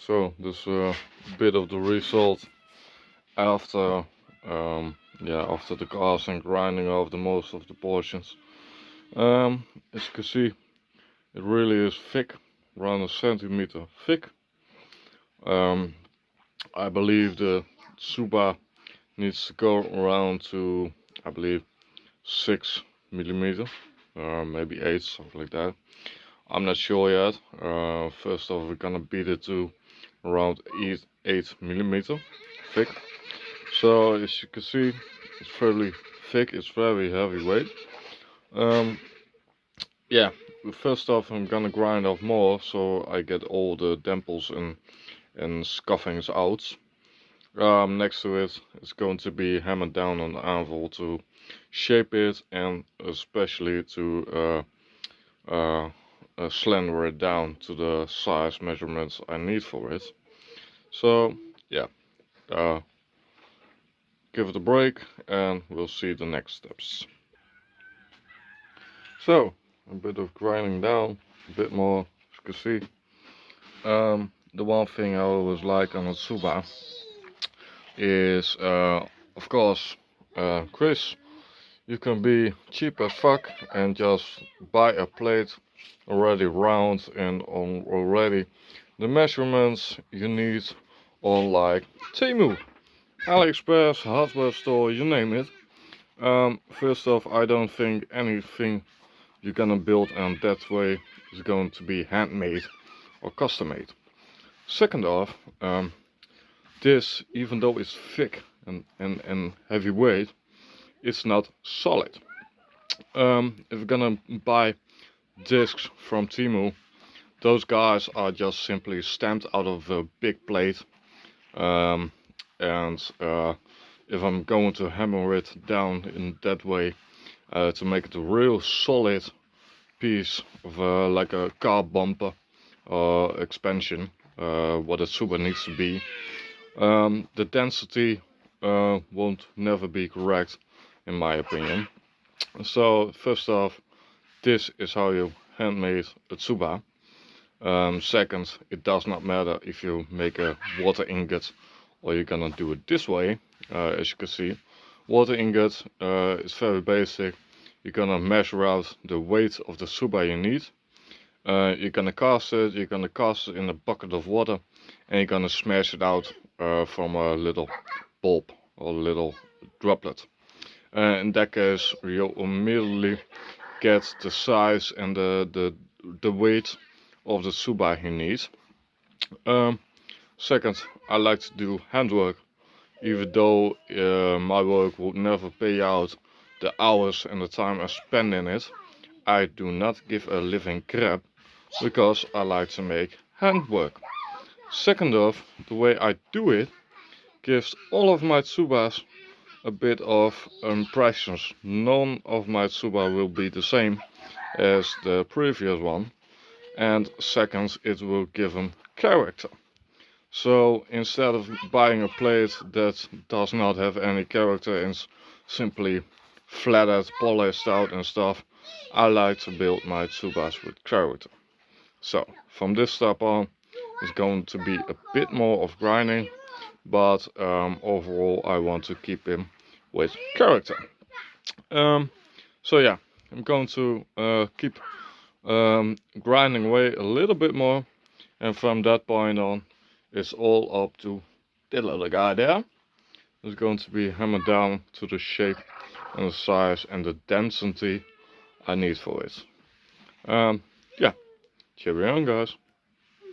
So this is a bit of the result after after the cast and grinding of the most of the portions. As you can see, it really is thick, around a centimeter thick. I believe the tsuba needs to go around to, I believe, 6 millimeter, maybe 8, something like that. I'm not sure yet. First off, we're gonna beat it to around 8 millimeter thick. So as you can see, it's fairly thick. It's very heavyweight. Yeah. First off, I'm gonna grind off more so I get all the dimples and scuffings out. Next to it, it's going to be hammered down on the anvil to shape it and especially to slender it down to the size measurements I need for it. So yeah, give it a break and we'll see the next steps. So a bit of grinding down, a bit more, as you can see. The one thing I always like on a tsuba is of course Chris, you can be cheap as fuck and just buy a plate already round and on already the measurements you need on like Temu, AliExpress, hardware store, you name it. First off, I don't think anything you're gonna build and that way is going to be handmade or custom made. Second off, this, even though it's thick and heavyweight, it's not solid. If you're gonna buy discs from Temu, those guys are just simply stamped out of a big plate. If I'm going to hammer it down in that way to make it a real solid piece of like a car bumper or expansion, what a tsuba needs to be, the density won't never be correct in my opinion. So first off, this is how you handmade a tsuba. Second, it does not matter if you make a water ingot or you're gonna do it this way. As you can see, water ingot is very basic. You're gonna measure out the weight of the tsuba you need. You're gonna cast it in a bucket of water and you're gonna smash it out from a little bulb or a little droplet. In that case, you'll immediately get the size and the weight of the tsuba you need. Second, I like to do handwork, even though my work would never pay out the hours and the time I spend in it. I do not give a living crap because I like to make handwork. Second off, the way I do it gives all of my tsubas a bit of impressions. None of my tsuba will be the same as the previous one. And second, it will give them character. So instead of buying a plate that does not have any character and simply flattered, polished out and stuff, I like to build my tsubas with character. So from this step on, it's going to be a bit more of grinding, but overall I want to keep him with character. So yeah, I'm going to keep grinding away a little bit more, and from that point on it's all up to that little guy there. It's going to be hammered down to the shape and the size and the density I need for it. Yeah, cheerio on guys.